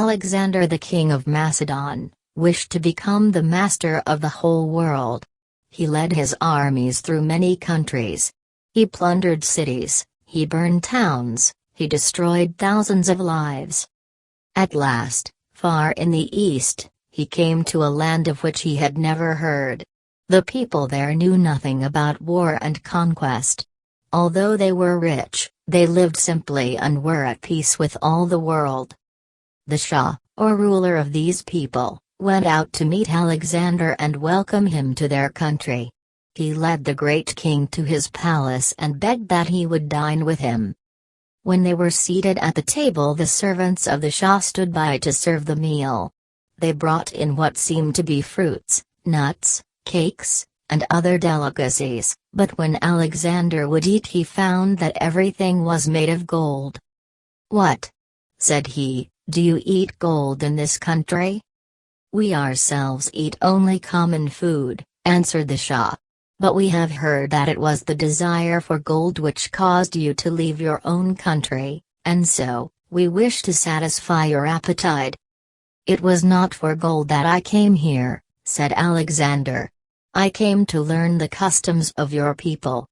Alexander the king of Macedon wished to become the master of the whole world. He led his armies through many countries. He plundered cities, he burned towns, he destroyed thousands of lives. At last, far in the east, he came to a land of which he had never heard. The people there knew nothing about war and conquest. Although they were rich, they lived simply and were at peace with all the world. The Shah, or ruler of these people, went out to meet Alexander and welcome him to their country. He led the great king to his palace and begged that he would dine with him. When they were seated at the table, the servants of the Shah stood by to serve the meal. They brought in what seemed to be fruits, nuts, cakes, and other delicacies, but when Alexander would eat he found that everything was made of gold. "What?" said he, "do you eat gold in this country?" "We ourselves eat only common food," answered the Shah. "But we have heard that it was the desire for gold which caused you to leave your own country, and so, we wish to satisfy your appetite." "It was not for gold that I came here," said Alexander. "I came to learn the customs of your people."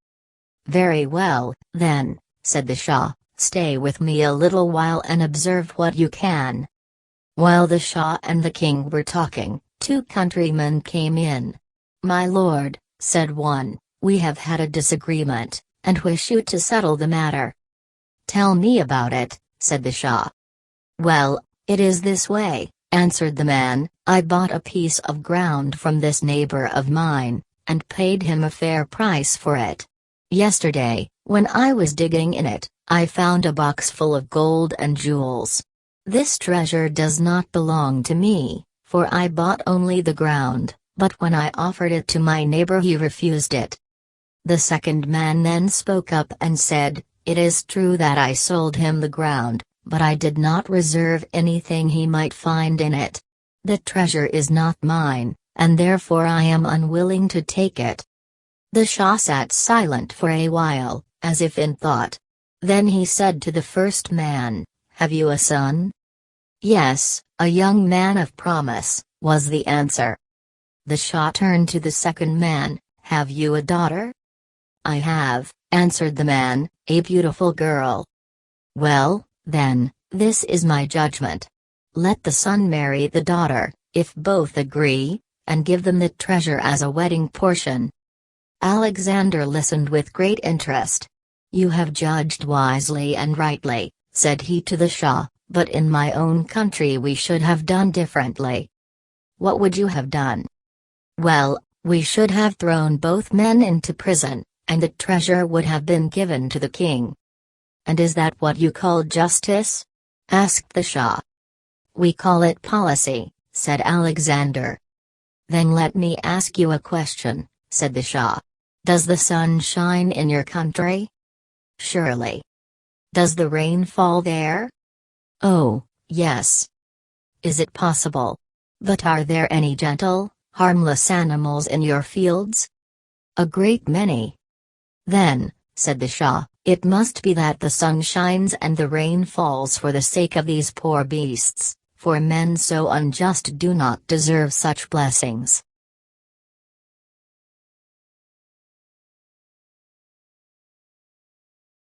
"Very well, then," said the Shah, "stay with me a little while and observe what you can." While the Shah and the king were talking, two countrymen came in. "My lord," said one, "we have had a disagreement, and wish you to settle the matter." "Tell me about it," said the Shah. "Well, it is this way," answered the man, "I bought a piece of ground from this neighbor of mine, and paid him a fair price for it. Yesterday, when I was digging in it, I found a box full of gold and jewels. This treasure does not belong to me, for I bought only the ground, but when I offered it to my neighbor he refused it." The second man then spoke up and said, "It is true that I sold him the ground, but I did not reserve anything he might find in it. The treasure is not mine, and therefore I am unwilling to take it." The Shah sat silent for a while, as if in thought. Then he said to the first man, "Have you a son?" "Yes, a young man of promise," was the answer. The Shah turned to the second man, "Have you a daughter?" "I have," answered the man, "a beautiful girl." "Well, then, this is my judgment. Let the son marry the daughter, if both agree, and give them the treasure as a wedding portion." Alexander listened with great interest. "You have judged wisely and rightly," said he to the Shah, "but in my own country we should have done differently." "What would you have done?" "Well, we should have thrown both men into prison, and the treasure would have been given to the king." "And is that what you call justice?" asked the Shah. "We call it policy," said Alexander. "Then let me ask you a question," said the Shah. "Does the sun shine in your country?" "Surely." "Does the rain fall there?" "Oh, yes." "Is it possible? But are there any gentle, harmless animals in your fields?" "A great many." "Then," said the Shah, "it must be that the sun shines and the rain falls for the sake of these poor beasts, for men so unjust do not deserve such blessings."